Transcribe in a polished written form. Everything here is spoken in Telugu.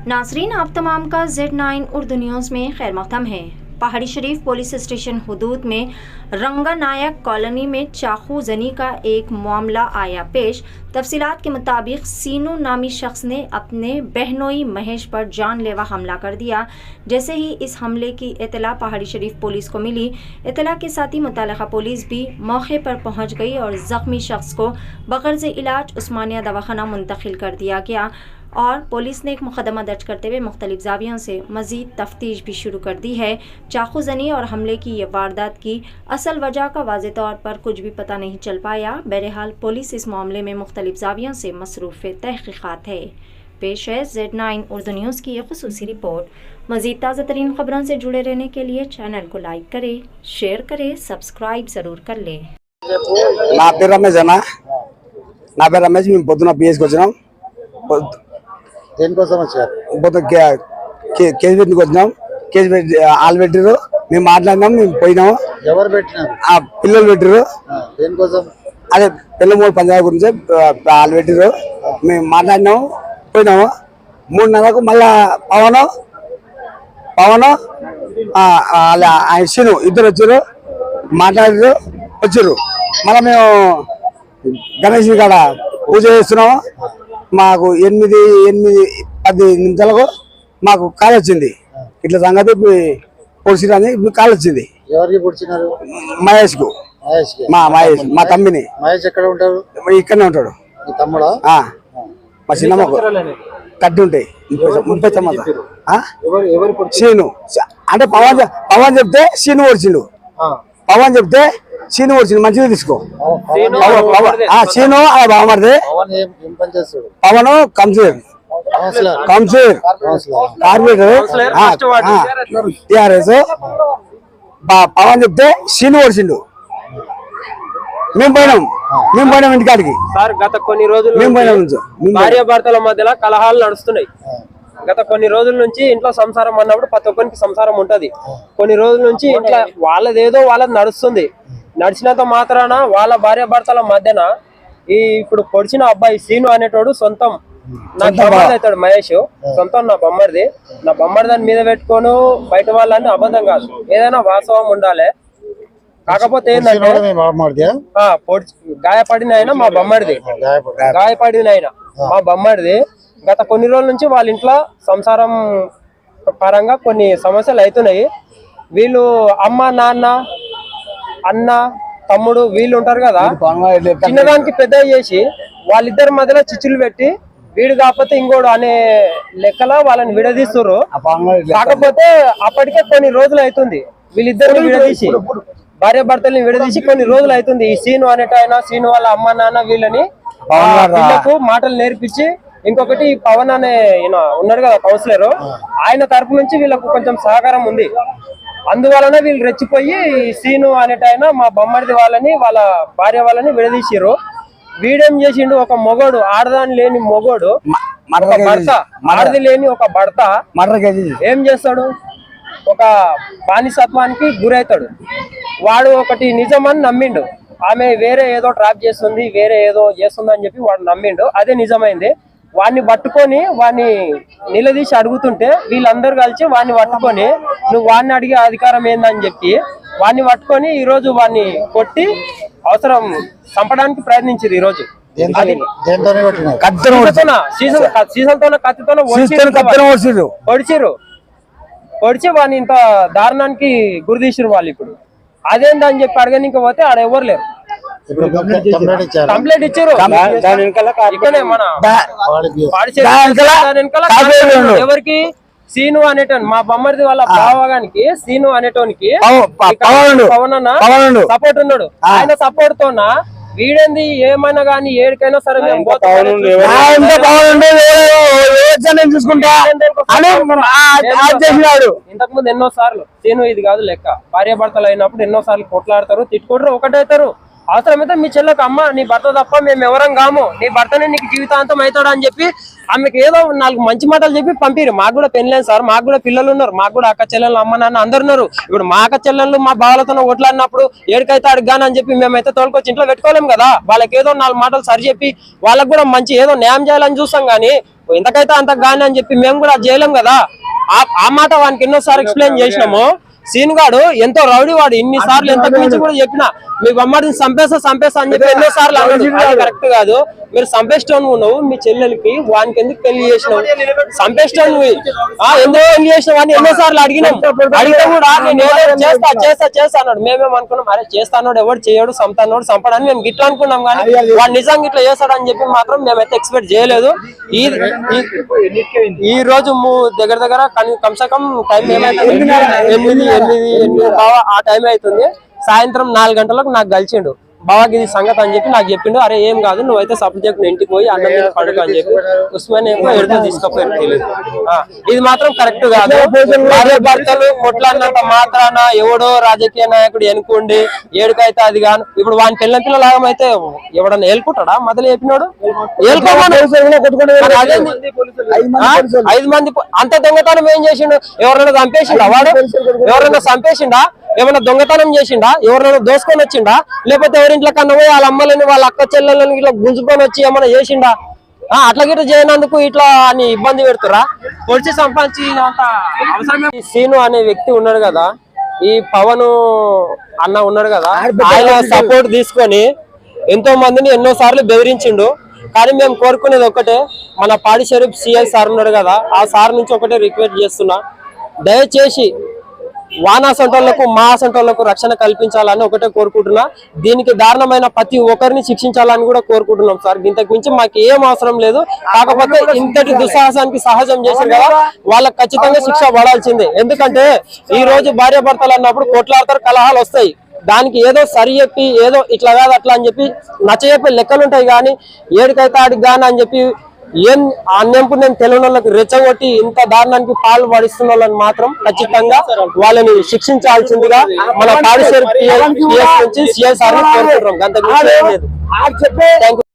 नाजरीन, आप तमाम का Z9 उर्दू न्यूज़ में खैर मक़दम है। पहाड़ी शरीफ पुलिस स्टेशन हुदूद में रंगा नायक कॉलोनी में चाकू जनी का एक मामला आया पेश। तफसीलात के मुताबिक सीनू नामी शख्स ने अपने बहनोई महेश पर जानलेवा हमला कर दिया। जैसे ही इस हमले की इत्तला पहाड़ी शरीफ पुलिस को मिली, इत्तला के साथ ही मुतालिका पुलिस भी मौके पर पहुंच गई और ज़ख्मी शख्स को बगैर इलाज उस्मानिया दवाखाना मुंतकिल कर दिया गया और पुलिस ने एक मुकदमा दर्ज करते हुए मुख्तलिफ ज़ावियों से मज़ीद तफ्तीश भी शुरू कर दी है। चाकू ज़नी और हमले की ये वारदात की असल वजह का वाज़े तौर पर कुछ भी पता नहीं चल पाया। बहरहाल पुलिस इस मामले में मुख्तलिफ ज़ावियों से मसरूफ़ तहक़ीक़ात है। पेश है Z9 उर्दू न्यूज़ की एक ख़ुसूसी रिपोर्ट। मज़ीद ताज़ा तरीन ख़बरों से जुड़े रहने के लिए चैनल को लाइक करें, शेयर करें, सब्सक्राइब ज़रूर कर लें। నా పేరు రమేష్ అన్న నా పేరు రమేష్ మేము పొద్దున పిఎస్కి వచ్చినాం దేనికోసం వచ్చారు పొద్దున కేసు పెట్టికి వచ్చినాం కేసు పెట్టి వాళ్ళు పెట్టిరు మేము మాట్లాడినాం మేము పోయినాము ఎవరు పెట్టినారు ఆ పిల్లలు పెట్టిరు దేనికోసం అదే పిల్లమూడు పంజాబ్ గురించి వాళ్ళు పెట్టిరు మేము మాట్లాడినాము పోయినాము 3:30కు మళ్ళా పవన్ ఆయన శీను ఇద్దరు వచ్చారు మాట్లాడారు వచ్చారు మళ్ళీ మేము గణేష్ కాడ పూజ చేస్తున్నాము మాకు 8-10 నిమిషాలకు మాకు కాల్ వచ్చింది ఇట్లా సంగతి పొడిచిరని కాల్ వచ్చింది ఎవరికి పొడిచినారు మహేష్ కు మహేష్ మా తమ్మిని మహేష్ ఎక్కడ ఉంటారు ఇక్కడనే ఉంటాడు మీ తమ్ముడా మా చిన్నమ్మకు కట్టి ఉంటాయి 39 శీను అంటే పవన్ చెప్తే శీను ఓడిచిండు పవన్ చెప్తే శీను ఓడిచిండు మంచిగా తీసుకో శీను బాగుమరిది పవన్ కంసీర్ కార్పొరేటర్ టిఆర్ఎస్ పవన్ చెప్తే శీను ఓడిచిండు మేము పోయినాం ఇంటికాడికి సార్ గత కొన్ని రోజులు మేము పోయినాం భార్యాభర్తల మధ్యలో కలహాలు నడుస్తున్నాయి. గత కొన్ని రోజుల నుంచి ఇంట్లో సంసారం అన్నప్పుడు ప్రతి ఒక్కరికి సంసారం ఉంటది. కొన్ని రోజుల నుంచి ఇంట్లో వాళ్ళదేదో వాళ్ళది నడుస్తుంది. నడిచినంత మాత్రాన వాళ్ళ భార్యాభర్తల మధ్యన ఇప్పుడు పొడిచిన అబ్బాయి సీను అనేటోడు సొంతం నా బొమ్మది అవుతాడు మహేష్ సొంతం నా బొమ్మడిది దాని మీద పెట్టుకోను బయట వాళ్ళని అబద్ధం కాదు, ఏదైనా వాస్తవం ఉండాలి. కాకపోతే ఏంటంటే గాయపడిన ఆయన మా బొమ్మడిది గత కొన్ని రోజుల నుంచి వాళ్ళ ఇంట్లో సంసారం పరంగా కొన్ని సమస్యలు అవుతున్నాయి. వీళ్ళు అమ్మ నాన్న అన్న తమ్ముడు వీళ్ళు ఉంటారు కదా, చిన్నదానికి పెద్ద చేసి వాళ్ళిద్దరి మధ్యలో చిచ్చులు పెట్టి వీడు కాకపోతే ఇంకోడు అనే లెక్కలో వాళ్ళని విడదీస్తున్నారు. కాకపోతే అప్పటికే కొన్ని రోజులు అవుతుంది వీళ్ళిద్దరిని విడదీసి భార్యాభర్తల్ని విడదీసి కొన్ని రోజులు అవుతుంది. ఈ సీను అనేటైనా సీను వాళ్ళ అమ్మ నాన్న వీళ్ళని వీళ్ళకు మాటలు నేర్పించి ఇంకొకటి పవన్ అనే ఈయన ఉన్నాడు కదా కౌన్సిలర్, ఆయన తరపు నుంచి వీళ్ళకు కొంచెం సహకారం ఉంది. అందువలన వీళ్ళు రెచ్చిపోయి సీను అనేటైనా మా బొమ్మడిది వాళ్ళని వాళ్ళ భార్య వాళ్ళని విడదీసిరు. వీడేం చేసిండు, ఒక మొగోడు ఆడదాని లేని మొగోడు భర్త ఆడది లేని ఒక భర్త ఏం చేస్తాడు, ఒక బానిసత్వానికి గురవుతాడు. వాడు ఒకటి నిజమని నమ్మిండు, ఆమె వేరే ఏదో ట్రాప్ చేస్తుంది వేరే ఏదో చేస్తుంది అని చెప్పి వాడు నమ్మిండు, అదే నిజమైంది. వాడిని పట్టుకొని వాడిని నిలదీసి అడుగుతుంటే వీళ్ళందరూ కలిసి వాడిని పట్టుకొని నువ్వు వాడిని అడిగే అధికారం ఏందని చెప్పి వాడిని పట్టుకొని ఈ రోజు వాడిని కొట్టి అవసరం చంపడానికి ప్రయత్నించారు. ఈ రోజు పొడిచి వాడిని ఇంత దారుణానికి గురి తీసిరు వాళ్ళు. ఇప్పుడు అదేందని చెప్పి అడగనికి పోతే ఆడ ఎవరు లేరు. కంప్లైంట్ ఇచ్చారు ఇక్కడే మన ఎవరికి సీను అనేటోని మా బొమ్మడిది వాళ్ళ బావగానికి సీను అనేటోనికి పవన్ అన్న సపోర్ట్ ఉన్నాడు. ఆయన సపోర్ట్ తోన వీడేంది ఏమైనా గానీ ఏడికైనా సరే మేము ఇంతకు ముందు ఎన్నో సార్లు సీను ఇది కాదు లెక్క, భార్యాభర్తలు అయినప్పుడు ఎన్నో సార్లు కొట్లాడతారు, తిట్టుకుంటారు, ఒకటవుతారు. అవసరమైతే మీ చెల్లెకు అమ్మ నీ భర్త తప్ప మేము ఎవరం కాము, నీ భర్తనే నీకు జీవితాంతం అవుతాడు అని చెప్పి ఆమెకి ఏదో 4 మంచి మాటలు చెప్పి పంపిరు. మాకు కూడా పెళ్ళలేదు సార్, మాకు కూడా పిల్లలు ఉన్నారు, మాకు కూడా అక్క చెల్లెళ్ళు అమ్మ నాన్న అందరు ఉన్నారు. ఇప్పుడు మా అక్క చెల్లెళ్ళు మా బావలతో ఓట్లాడినప్పుడు ఏడికైతే అడిగాను అని చెప్పి మేమైతే తోలుకొచ్చి ఇంట్లో పెట్టుకోలేము కదా. వాళ్ళకి ఏదో 4 మాటలు సరి చెప్పి వాళ్ళకి కూడా మంచి ఏదో న్యాయం చేయాలని చూస్తాం. కానీ ఎంతకైతే అంత గాని అని చెప్పి మేము కూడా చేయలేం కదా. ఆ మాట వానికి ఎన్నోసార్లు ఎక్స్ప్లెయిన్ చేసినాము. సీన్ గాడు ఎంతో రౌడీ వాడు, ఇన్ని సార్లు ఎంత గురించి కూడా చెప్పినా మీ బొమ్మడిని చంపేస్తా అని చెప్పి ఎన్నో సార్లు అన్నాడు. కరెక్ట్ కాదు. మీరు చంపేస్తాను నువ్వు మీ చెల్లెలకి, వానికి ఎందుకు పెళ్లి చేసినావు? చంపేస్తాను నువ్వు ఎందుకు పెళ్లి చేసినావు అని ఎన్నో సార్లు అడిగినాం. అడిగితే కూడా నేను ఏదో చేస్తా అన్నాడు. మేమేం అనుకున్నాం, అరే చేస్తాడు ఎవడు చేయడు, చంపుతాడు చంపడని మేము గిట్లా అనుకున్నాం. కానీ వాడు నిజంగా ఇట్లా చేస్తాడని చెప్పి మాత్రం మేమైతే ఎక్స్పెక్ట్ చేయలేదు. ఈ రోజు దగ్గర కమ్సే కమ్ టైం ఏమైతే 8 ఆ టైం అవుతుంది. సాయంత్రం 4 గంటలకు నాకు కలిసిండు. బావాకి ఇది సంగతి అని చెప్పి నాకు చెప్పిండు. అరే ఏం కాదు నువ్వైతే సబ్జెక్ట్ ఇంటికి పోయి అన్నం మీద పడుకో అని చెప్పి ఉస్మానియా ఎడుతో తీసుకుపోయాను. తెలియదు. ఇది మాత్రం కరెక్ట్ కాదు. భార్య భర్తలు కొట్లాడినంత మాత్రాన ఎవడో రాజకీయ నాయకుడు ఎన్నుకోండి ఏడుకైతే అది కాను. ఇప్పుడు వాని పిల్లల లాగమైతే ఎవడన్నా ఏలుకుంటాడా? మొదలు చెప్పినాడు 5 మంది అంత దొంగతనం ఏం చేసిండు? ఎవరైనా చంపేసిండా? వాడు ఎవరైనా చంపేసిండా? ఏమైనా దొంగతనం చేసిండా? ఎవరైనా దోసుకొని వచ్చిండా? లేకపోతే ఎవరింట్లో కన్నా పోయి వాళ్ళ అమ్మలని వాళ్ళ అక్క చెల్లెలని ఇట్లా గుంజుకొని వచ్చి ఏమైనా చేసిండా? అట్లా గిట్లా చేయనందుకు ఇట్లా అని ఇబ్బంది పెడుతురా? పొడిచి సంపాదించినంత అవసరమే. ఈ సీను అనే వ్యక్తి ఉన్నాడు కదా, ఈ పవన్ అన్న ఉన్నాడు కదా, ఆయన సపోర్ట్ తీసుకొని ఎంతో మందిని ఎన్నో సార్లు బెదిరించిండు. కానీ మేము కోరుకునేది ఒకటే, మన పాడి షరీఫ్ సిఐ సార్ ఉన్నాడు కదా, ఆ సార్ నుంచి ఒకటే రిక్వెస్ట్ చేస్తున్నా, దయచేసి వానాసంటోళ్లకు మా అసంటోళ్లకు రక్షణ కల్పించాలని ఒకటే కోరుకుంటున్నా. దీనికి దారుణమైన ప్రతి ఒక్కరిని శిక్షించాలని కూడా కోరుకుంటున్నాం సార్. ఇంతకు మించి మాకు ఏం అవసరం లేదు. కాకపోతే ఇంతటి దుస్సాహసానికి సహజం చేశారు కదా, వాళ్ళకి ఖచ్చితంగా శిక్ష పడాల్సిందే. ఎందుకంటే ఈ రోజు భార్యాభర్తలు అన్నప్పుడు కొట్లాడతారు, కలహాలు వస్తాయి. దానికి ఏదో సరి చెప్పి ఏదో ఇట్లా కాదు అట్లా అని చెప్పి నచ్చజెప్పే లెక్కలు ఉంటాయి. కానీ ఏడికైతే ఆడికి గాని అని చెప్పి ఏం అన్నప్పుడు నేను తెలియని వాళ్ళకి రెచ్చగొట్టి ఇంత దారుణానికి పాలు పడిస్తున్న వాళ్ళని మాత్రం ఖచ్చితంగా వాళ్ళని శిక్షించాల్సిందిగా మన పాడిషేర్ పిఎస్ నుంచి సిఎస్ఆర్ కోరుకుంటున్నాం. అంతకు మించి ఏం లేదు.